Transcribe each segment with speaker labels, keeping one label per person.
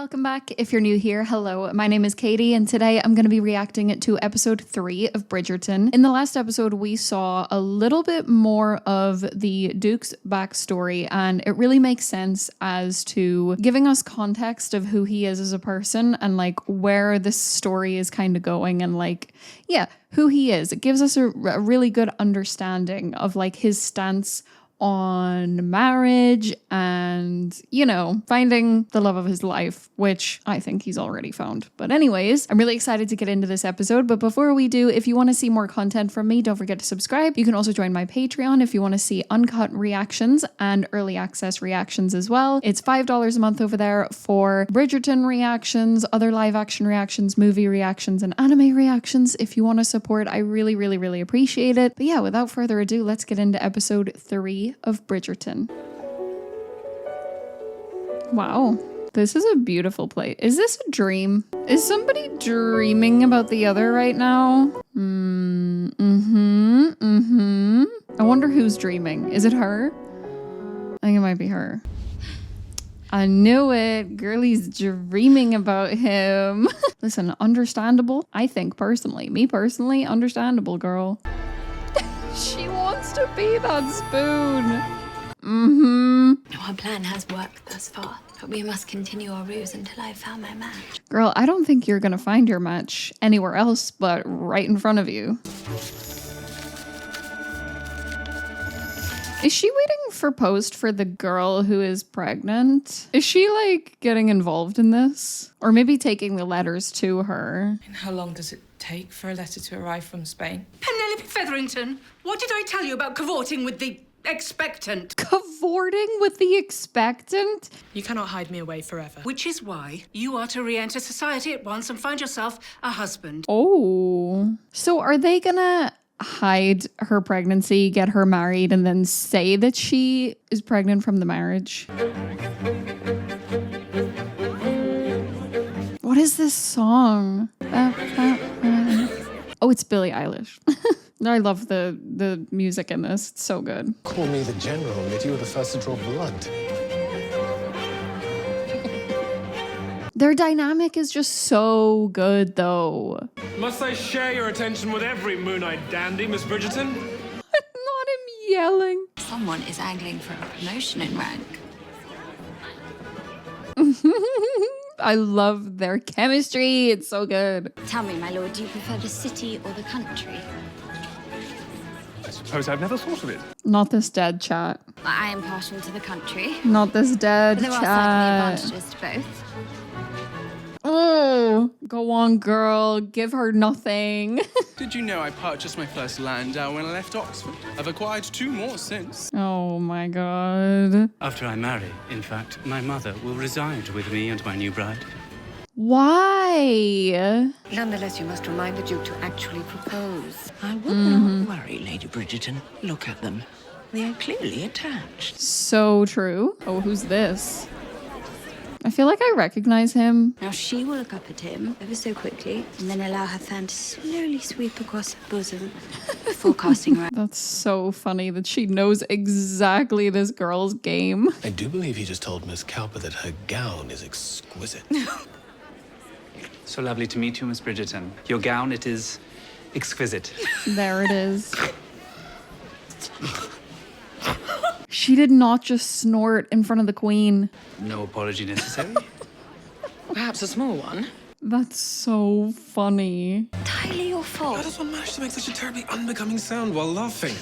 Speaker 1: Welcome back. If you're new here, hello, my name is Katie, and today I'm going to be reacting to episode 3 of Bridgerton. In the last episode, we saw a little bit more of the Duke's backstory, and it really makes sense as to giving us context of who he is as a person and like where this story is kind of going and like, yeah, who he is. It gives us a really good understanding of like his stance on marriage and, you know, finding the love of his life, which I think he's already found. But anyways, I'm really excited to get into this episode. But before we do, if you want to see more content from me, don't forget to subscribe. You can also join my Patreon if you want to see uncut reactions and early access reactions as well. It's $5 a month over there for Bridgerton reactions, other live action reactions, movie reactions, and anime reactions. If you want to support, I really, really, really appreciate it. But yeah, without further ado, let's get into episode 3 of Bridgerton. Wow, this is a beautiful place. Is this a dream? Is somebody dreaming about the other right now? I wonder who's dreaming. Is it her? I think it might be her. I knew it. Girlie's dreaming about him. Listen, understandable. I think personally, me personally, understandable, girl. She wants to be that spoon.
Speaker 2: Our plan has worked thus far, but we must continue our ruse until I've found my match.
Speaker 1: Girl, I don't think you're gonna find your match anywhere else but right in front of you. Is she waiting for post for the girl who is pregnant? Is she like getting involved in this? Or maybe taking the letters to her?
Speaker 3: And how long does it take for a letter to arrive from Spain?
Speaker 4: Penelope Featherington, what did I tell you about cavorting with the expectant?
Speaker 1: Cavorting with the expectant?
Speaker 3: You cannot hide me away forever.
Speaker 4: Which is why you are to re-enter society at once and find yourself a husband.
Speaker 1: Oh. So are they gonna hide her pregnancy, get her married, and then say that she is pregnant from the marriage? What is this song? Oh, it's Billie Eilish. I love the music in this. It's so good.
Speaker 5: Call me the general, yet you were the first to draw blood.
Speaker 1: Their dynamic is just so good, though.
Speaker 6: Must I share your attention with every moon-eyed dandy, Miss Bridgerton?
Speaker 1: Not him yelling.
Speaker 2: Someone is angling for a promotion in rank.
Speaker 1: I love their chemistry. It's so good.
Speaker 2: Tell me, my lord, do you prefer the city or the country?
Speaker 6: I suppose I've never thought of it.
Speaker 1: Not this dead chat.
Speaker 2: I am partial to the country.
Speaker 1: Not this dead
Speaker 2: But there are
Speaker 1: chat.
Speaker 2: certainly advantages to both.
Speaker 1: Oh, go on, girl. Give her nothing.
Speaker 7: Did you know I purchased my first landau when I left Oxford? I've acquired 2 more since.
Speaker 1: Oh my god.
Speaker 8: After I marry, in fact, my mother will reside with me and my new bride.
Speaker 1: Why?
Speaker 9: Nonetheless, you must remind the Duke to actually propose. I would not worry, Lady Bridgerton. Look at them. They are clearly attached.
Speaker 1: So true. Oh, who's this? I feel like I recognize him.
Speaker 2: Now she will look up at him ever so quickly and then allow her fan to slowly sweep across her bosom before casting her out.
Speaker 1: That's so funny that she knows exactly this girl's game.
Speaker 5: I do believe he just told Miss Cowper that her gown is exquisite.
Speaker 8: So lovely to meet you, Miss Bridgerton. Your gown, it is exquisite.
Speaker 1: There it is. She did not just snort in front of the queen.
Speaker 8: No apology necessary.
Speaker 3: Perhaps a small one.
Speaker 1: That's so funny.
Speaker 2: Entirely your
Speaker 5: How
Speaker 2: fault.
Speaker 5: does one manage to make such a terribly unbecoming sound while laughing?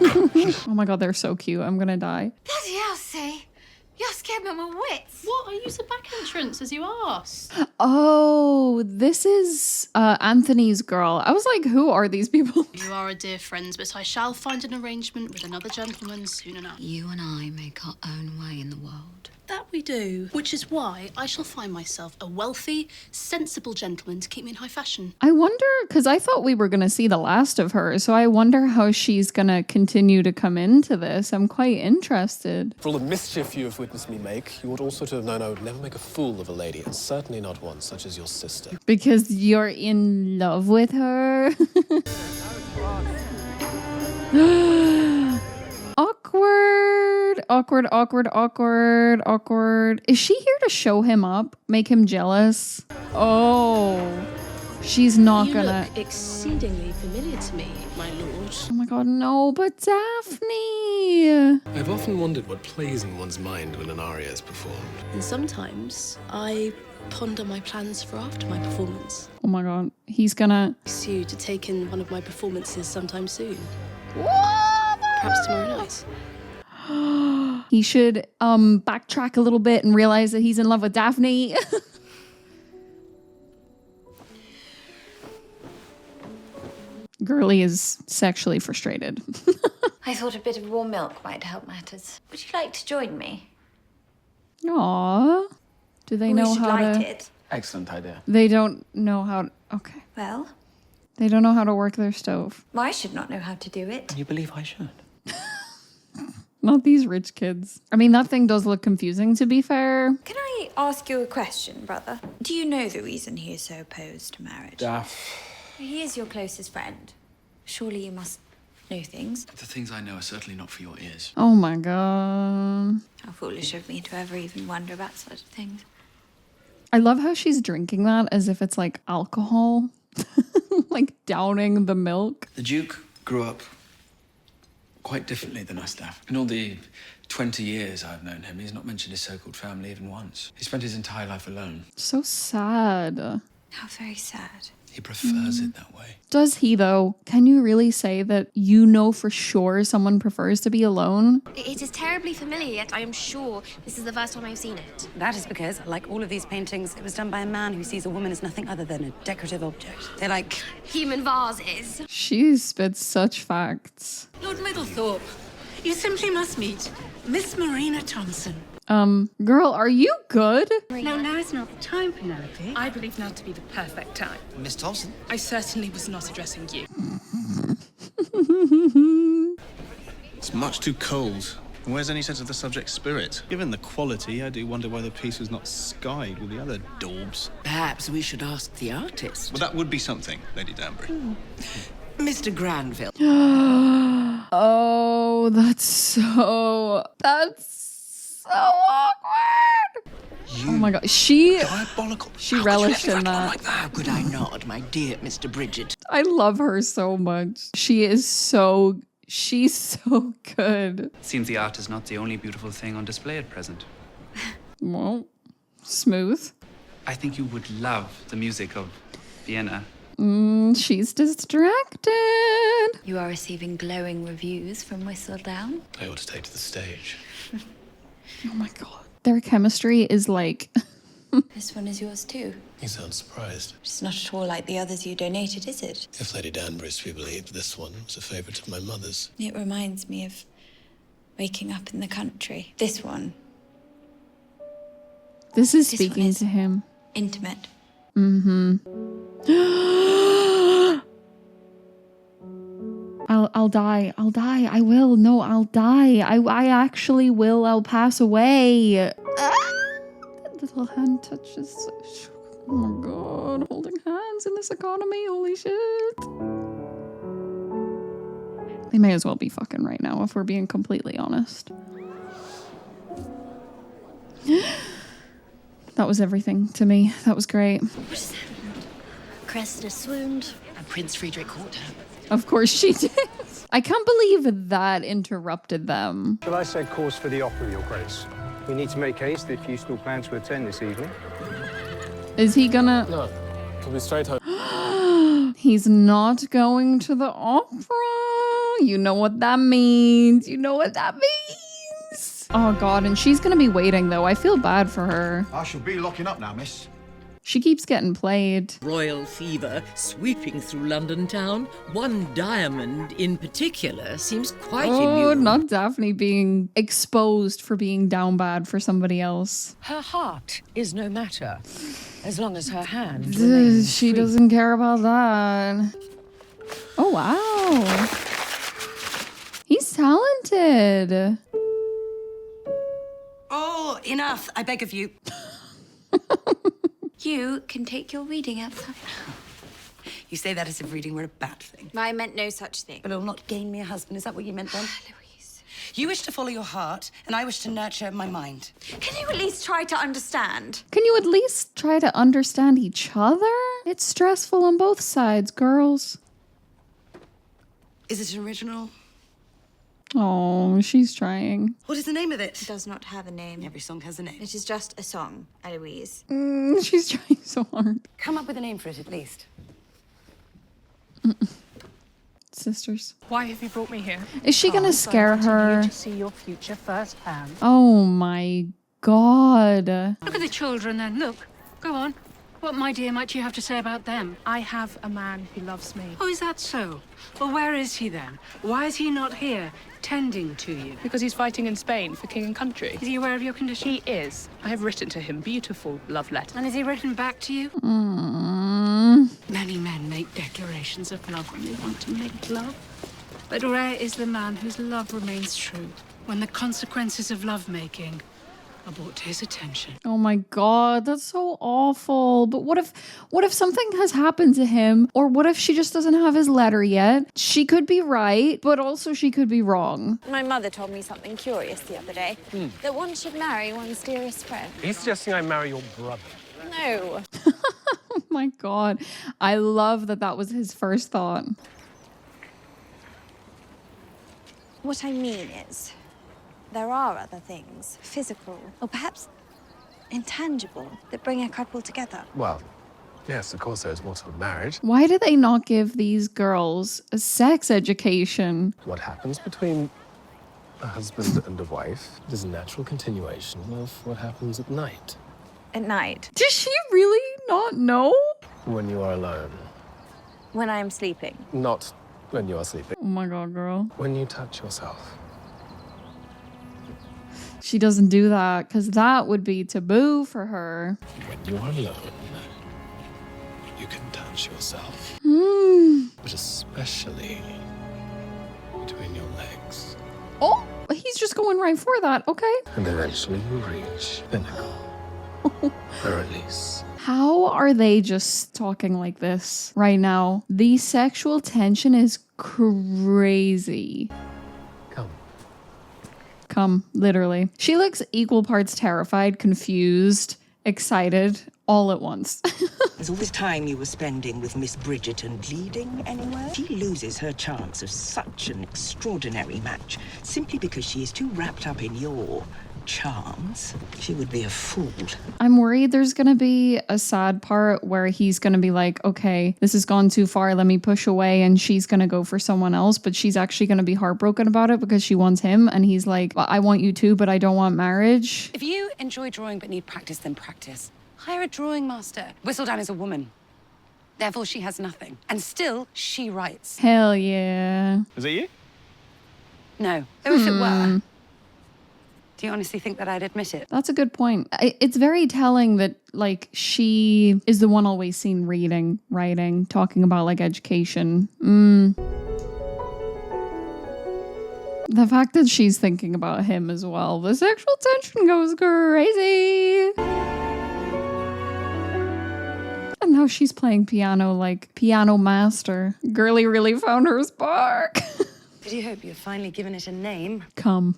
Speaker 1: Oh my god, they're so cute. I'm gonna die.
Speaker 2: Bloody Elsie! You're scared my wits.
Speaker 10: What? I used the back entrance as you asked.
Speaker 1: Oh, this is Anthony's girl. I was like, who are these people?
Speaker 10: You are a dear friend, but I shall find an arrangement with another gentleman soon enough.
Speaker 2: You and I make our own way in the world.
Speaker 10: That we do, which is why I shall find myself a wealthy, sensible gentleman to keep me in high fashion.
Speaker 1: I wonder, because I thought we were going to see the last of her, so I wonder how she's going to continue to come into this. I'm quite interested.
Speaker 5: For all the mischief you have witnessed me make, you ought also to have known I would never make a fool of a lady, and certainly not one such as your sister.
Speaker 1: Because you're in love with her? Awkward. awkward, awkward, awkward, awkward. Is she here to show him up? Make him jealous? Oh, she's not
Speaker 10: You
Speaker 1: gonna.
Speaker 10: look exceedingly familiar to me, my lord.
Speaker 1: Oh my god, no, but Daphne.
Speaker 5: I've often wondered what plays in one's mind when an aria is performed.
Speaker 10: And sometimes I ponder my plans for after my performance.
Speaker 1: Oh my god, he's gonna.
Speaker 10: Ask you to take in one of my performances sometime soon.
Speaker 1: What?
Speaker 10: Perhaps tomorrow night.
Speaker 1: He should backtrack a little bit and realize that he's in love with Daphne. Girly is sexually frustrated.
Speaker 2: I thought a bit of warm milk might help matters. Would you like to join me?
Speaker 1: Aww. Do they know
Speaker 2: we should
Speaker 1: how
Speaker 2: light
Speaker 1: to?
Speaker 2: it.
Speaker 7: Excellent idea.
Speaker 1: They don't know how. Okay.
Speaker 2: Well,
Speaker 1: They don't know how to work their stove.
Speaker 2: I should not know how to do it.
Speaker 7: You believe I should?
Speaker 1: Not these rich kids. I mean, that thing does look confusing, to be fair.
Speaker 2: Can I ask you a question, brother? Do you know the reason he is so opposed to marriage? He is your closest friend. Surely you must know things.
Speaker 7: The things I know are certainly not for your ears.
Speaker 1: Oh my god.
Speaker 2: How foolish of me to ever even wonder about such things.
Speaker 1: I love how she's drinking that as if it's like alcohol. Like downing the milk.
Speaker 7: The Duke grew up quite differently than us, Daphne. In all the 20 years I've known him, he's not mentioned his so-called family even once. He spent his entire life alone.
Speaker 1: So sad.
Speaker 2: How very sad.
Speaker 7: He prefers it that way.
Speaker 1: Does he, though? Can you really say that you know for sure someone prefers to be alone?
Speaker 11: It is terribly familiar, yet I am sure this is the first time I've seen it.
Speaker 12: That is because, like all of these paintings, it was done by a man who sees a woman as nothing other than a decorative object. They're like
Speaker 11: human vases.
Speaker 1: She spits such facts.
Speaker 4: Lord Middlethorpe, you simply must meet Miss Marina Thompson.
Speaker 1: Girl, are you good?
Speaker 4: No, now is not the time, Penelope. I believe now to be the perfect time.
Speaker 13: Miss Thompson?
Speaker 3: I certainly was not addressing you.
Speaker 14: It's much too cold. And where's any sense of the subject's spirit? Given the quality, I do wonder why the piece was not skied with the other daubs.
Speaker 9: Perhaps we should ask the artist.
Speaker 14: Well, that would be something, Lady Danbury.
Speaker 9: Mr. Granville.
Speaker 1: Oh, that's so awkward. Oh my god, she relished in that.
Speaker 9: How could I not, my dear Mr. Bridgerton?
Speaker 1: I love her so much. She's so good.
Speaker 8: Seems the art is not the only beautiful thing on display at present.
Speaker 1: Well, smooth.
Speaker 8: I think you would love the music of Vienna.
Speaker 1: She's distracted.
Speaker 2: You are receiving glowing reviews from Whistledown.
Speaker 5: I ought to take to the stage.
Speaker 1: Oh my god. Their chemistry is like...
Speaker 2: This one is yours too.
Speaker 5: You sound surprised.
Speaker 2: It's not at all like the others you donated, is it?
Speaker 5: If Lady Danbury is to be believed, this one was a favourite of my mother's.
Speaker 2: It reminds me of waking up in the country. This one.
Speaker 1: This is
Speaker 2: This
Speaker 1: speaking
Speaker 2: one is
Speaker 1: to him.
Speaker 2: Intimate.
Speaker 1: Mm-hmm. I'll die. I'll die. I will. No, I'll die. I actually will. I'll pass away. That little hand touches. Oh my god. Holding hands in this economy. Holy shit. They may as well be fucking right now if we're being completely honest. That was everything to me. That was great.
Speaker 11: Cressida swooned, and Prince Friedrich caught her.
Speaker 1: Of course she did. I can't believe that interrupted them.
Speaker 15: Shall I set course for the opera, Your Grace? We need to make haste if you still plan to attend this evening.
Speaker 1: Is he gonna...
Speaker 5: No, we'll be straight home.
Speaker 1: He's not going to the opera. You know what that means. You know what that means. Oh god, and she's gonna be waiting though. I feel bad for her.
Speaker 13: I shall be locking up now, miss.
Speaker 1: She keeps getting played.
Speaker 16: Royal fever sweeping through London town. One diamond in particular seems quite immune.
Speaker 1: Not Daphne being exposed for being down bad for somebody else.
Speaker 9: Her heart is no matter, as long as her hand
Speaker 1: She doesn't care about that. Oh, wow. He's talented.
Speaker 12: Oh, enough, I beg of you.
Speaker 2: You can take your reading outside.
Speaker 12: You say that as if reading were a bad thing.
Speaker 2: I meant no such thing.
Speaker 12: But it'll not gain me a husband. Is that what you meant then?
Speaker 2: Louise.
Speaker 12: You wish to follow your heart, and I wish to nurture my mind.
Speaker 2: Can you at least try to understand?
Speaker 1: Can you at least try to understand each other? It's stressful on both sides, girls.
Speaker 12: Is it an original?
Speaker 1: Oh, she's trying.
Speaker 12: What is the name of it?
Speaker 2: It does not have a name.
Speaker 12: Every song has a name.
Speaker 2: It is just a song, Eloise.
Speaker 1: She's trying so hard.
Speaker 12: Come up with a name for it, at least.
Speaker 1: Sisters.
Speaker 3: Why have you brought me here?
Speaker 1: Is she gonna scare her?
Speaker 3: To see your future firsthand.
Speaker 1: Oh my god.
Speaker 4: Look at the children then. Look. Go on. What, my dear, might you have to say about them?
Speaker 3: I have a man who loves me.
Speaker 4: Oh, is that so? Well, where is he then? Why is he not here, tending to you?
Speaker 3: Because he's fighting in Spain for king and country.
Speaker 4: Is he aware of your condition?
Speaker 3: He is. I have written to him beautiful love letters.
Speaker 4: And has he written back to you? Many men make declarations of love when they want to make love. But rare is the man whose love remains true when the consequences of lovemaking are brought to his attention.
Speaker 1: Oh my god, that's so awful. But what if something has happened to him? Or what if she just doesn't have his letter yet? She could be right, but also she could be wrong.
Speaker 2: My mother told me something curious the other day. That one should marry one's dearest friend.
Speaker 6: Are you suggesting I marry your brother?
Speaker 2: No.
Speaker 1: Oh my god. I love that that was his first thought.
Speaker 2: What I mean is, there are other things, physical, or perhaps intangible, that bring a couple together.
Speaker 5: Well, yes, of course there is more to a marriage.
Speaker 1: Why do they not give these girls a sex education?
Speaker 5: What happens between a husband and a wife is a natural continuation of what happens at night.
Speaker 2: At night.
Speaker 1: Does she really not know?
Speaker 5: When you are alone.
Speaker 2: When I am sleeping.
Speaker 5: Not when you are sleeping.
Speaker 1: Oh my god, girl.
Speaker 5: When you touch yourself.
Speaker 1: She doesn't do that because that would be taboo for her.
Speaker 5: When you are alone, you can touch yourself. But especially between your legs.
Speaker 1: Oh, he's just going right for that. Okay.
Speaker 5: And eventually you reach pinnacle. A release.
Speaker 1: How are they just talking like this right now? The sexual tension is crazy. Come, literally. She looks equal parts terrified, confused, excited, all at once.
Speaker 9: Is all this time you were spending with Miss Bridgerton leading anywhere? She loses her chance of such an extraordinary match simply because she is too wrapped up in your charms. She would be a fool.
Speaker 1: I'm worried there's gonna be a sad part where he's gonna be like, okay, this has gone too far, let me push away, and she's gonna go for someone else, but she's actually gonna be heartbroken about it because she wants him, and he's like, well, I want you too, but I don't want marriage.
Speaker 12: If you enjoy drawing but need practice, then practice. Hire a drawing master. Whistledown is a woman. Therefore, she has nothing. And still, she writes.
Speaker 1: Hell yeah.
Speaker 14: Is it you?
Speaker 12: No. Though if it were, do you honestly think that I'd admit it?
Speaker 1: That's a good point. It's very telling that, like, she is the one always seen reading, writing, talking about, like, education. The fact that she's thinking about him as well. The sexual tension goes crazy. And now she's playing piano like piano master. Girly really found her spark.
Speaker 12: Did you hope you've finally given it a name?
Speaker 1: Come.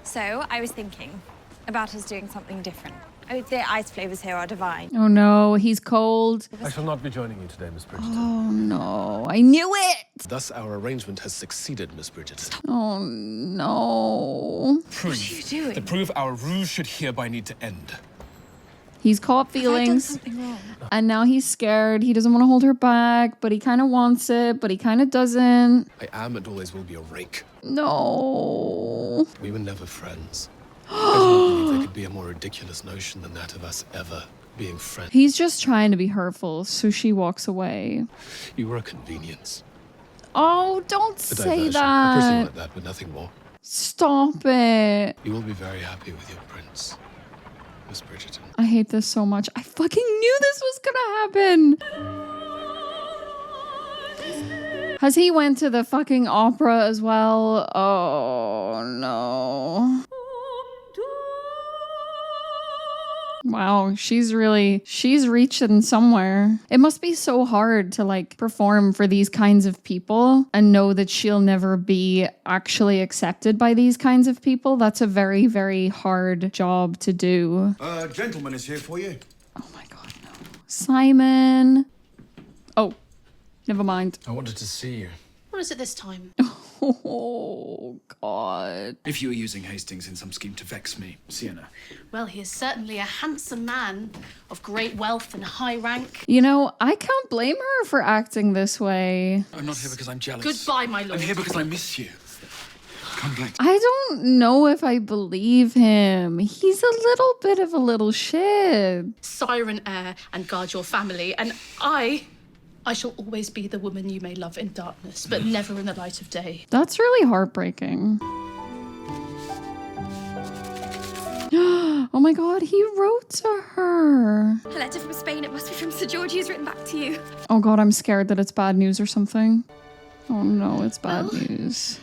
Speaker 2: So, I was thinking about us doing something different. The ice flavors here are divine.
Speaker 1: Oh no, he's cold.
Speaker 5: I shall not be joining you today, Miss Bridgerton.
Speaker 1: Oh no, I knew it!
Speaker 5: Thus, our arrangement has succeeded, Miss Bridgerton.
Speaker 1: Oh no.
Speaker 5: Proof.
Speaker 2: What are you doing?
Speaker 5: To prove our ruse should hereby need to end.
Speaker 1: He's caught feelings.
Speaker 2: Have I done something wrong?
Speaker 1: And now he's scared. He doesn't want to hold her back, but he kind of wants it, but he kind of doesn't.
Speaker 5: I am and always will be a rake.
Speaker 1: No.
Speaker 5: We were never friends. I do not believe there could be a more ridiculous notion than that of us ever being friends.
Speaker 1: He's just trying to be hurtful, so she walks away.
Speaker 5: You were a convenience.
Speaker 1: Oh, don't
Speaker 5: A
Speaker 1: say
Speaker 5: diversion. A person
Speaker 1: that.
Speaker 5: like that, but nothing more.
Speaker 1: Stop it.
Speaker 5: You will be very happy with your prince, Miss Bridgerton.
Speaker 1: I hate this so much. I fucking knew this was gonna happen. Has he went to the fucking opera as well? Oh no. Wow, she's reaching somewhere. It must be so hard to like perform for these kinds of people and know that she'll never be actually accepted by these kinds of people. That's a very, very hard job to do.
Speaker 13: Gentleman is here for you.
Speaker 1: Oh my God, no. Simon. Oh, never mind.
Speaker 7: I wanted to see you.
Speaker 10: What is it this time?
Speaker 1: Oh, God.
Speaker 7: If you were using Hastings in some scheme to vex me, Sienna.
Speaker 10: Well, he is certainly a handsome man of great wealth and high rank.
Speaker 1: You know, I can't blame her for acting this way.
Speaker 7: I'm not here because I'm jealous.
Speaker 10: Goodbye, my lord.
Speaker 7: I'm here because I miss you. Come back.
Speaker 1: I don't know if I believe him. He's a little bit of a little shit.
Speaker 10: Siren heir and guard your family, and I shall always be the woman you may love in darkness, but never in the light of day.
Speaker 1: That's really heartbreaking. Oh my God, he wrote to her.
Speaker 11: A letter from Spain. It must be from Sir George who's written back to you.
Speaker 1: Oh God, I'm scared that it's bad news or something. Oh no, it's bad news.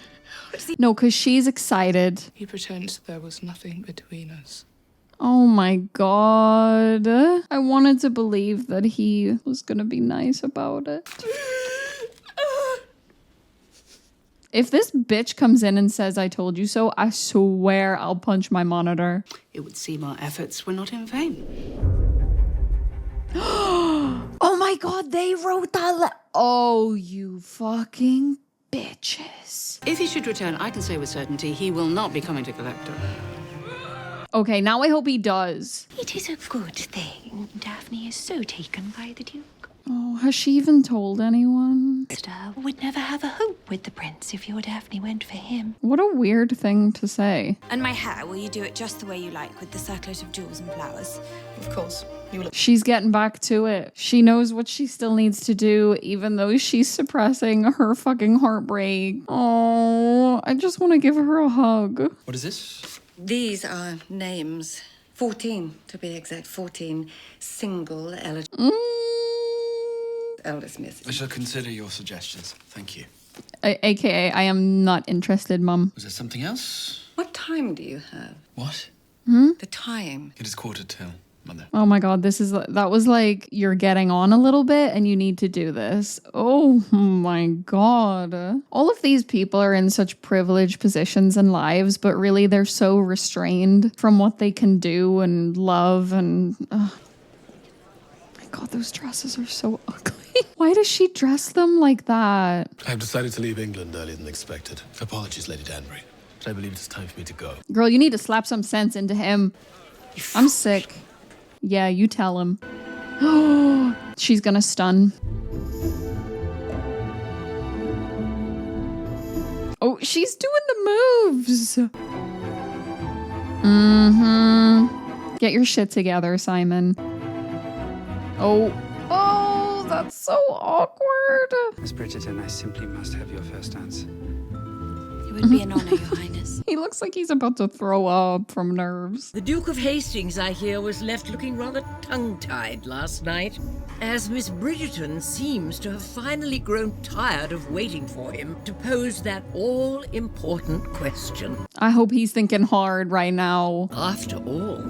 Speaker 1: No, because she's excited.
Speaker 3: He pretends there was nothing between us.
Speaker 1: Oh my God. I wanted to believe that he was gonna be nice about it. If this bitch comes in and says, I told you so, I swear I'll punch my monitor.
Speaker 4: It would seem our efforts were not in vain.
Speaker 1: Oh my God, they wrote that Oh, you fucking bitches.
Speaker 4: If he should return, I can say with certainty he will not be coming to collect her.
Speaker 1: Okay, now I hope he does.
Speaker 17: It is a good thing Daphne is so taken by the Duke.
Speaker 1: Oh, has she even told anyone?
Speaker 17: Sister would never have a hope with the prince if your Daphne went for him.
Speaker 1: What a weird thing to say.
Speaker 2: And my hair, will you do it just the way you like with the circlet of jewels and flowers?
Speaker 3: Of course.
Speaker 1: She's getting back to it. She knows what she still needs to do, even though she's suppressing her fucking heartbreak. Oh, I just want to give her a hug.
Speaker 7: What is this?
Speaker 12: These are names. 14, to be exact. 14 single eligible. Eldest miss.
Speaker 7: I shall consider your suggestions. Thank you.
Speaker 1: AKA, I am not interested, Mum.
Speaker 7: Was there something else?
Speaker 12: What time do you have?
Speaker 7: What?
Speaker 12: The time.
Speaker 7: It is 1:45, Mother.
Speaker 1: Oh my God, that was like, you're getting on a little bit and you need to do this. Oh my God. All of these people are in such privileged positions in lives, but really they're so restrained from what they can do and love and... my God, those dresses are so ugly. Why does she dress them like that?
Speaker 5: I've decided to leave England earlier than expected. Apologies, Lady Danbury, but I believe it's time for me to go.
Speaker 1: Girl, you need to slap some sense into him. I'm sick. Yeah, you tell him. Oh, she's gonna stun. Oh, she's doing the moves. Get your shit together, Simon. Oh, that's so awkward.
Speaker 8: Miss Bridgerton, I simply must have your first dance.
Speaker 2: It would be an honor, Your Highness.
Speaker 1: He looks like he's about to throw up from nerves.
Speaker 16: The Duke of Hastings, I hear, was left looking rather tongue-tied last night, as Miss Bridgerton seems to have finally grown tired of waiting for him to pose that all-important question.
Speaker 1: I hope he's thinking hard right now.
Speaker 16: After all,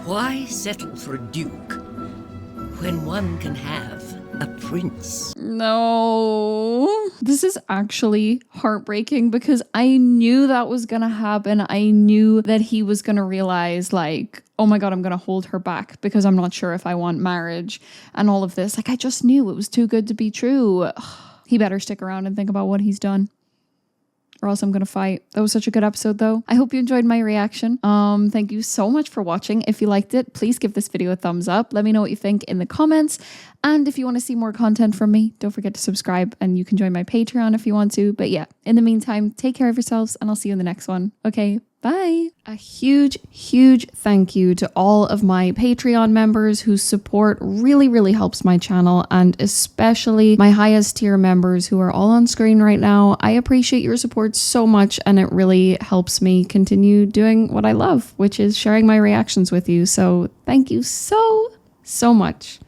Speaker 16: why settle for a duke when one can have a prince?
Speaker 1: No. This is actually heartbreaking because I knew that was gonna happen. I knew that he was gonna realize, like, oh my God, I'm gonna hold her back because I'm not sure if I want marriage and all of this. Like, I just knew it was too good to be true. He better stick around and think about what he's done, or else I'm gonna fight. That was such a good episode though. I hope you enjoyed my reaction. Thank you so much for watching. If you liked it, please give this video a thumbs up. Let me know what you think in the comments. And if you want to see more content from me, don't forget to subscribe and you can join my Patreon if you want to. But yeah, in the meantime, take care of yourselves and I'll see you in the next one. Okay, bye. A huge, huge thank you to all of my Patreon members whose support really, really helps my channel, and especially my highest tier members who are all on screen right now. I appreciate your support so much and it really helps me continue doing what I love, which is sharing my reactions with you. So thank you so much.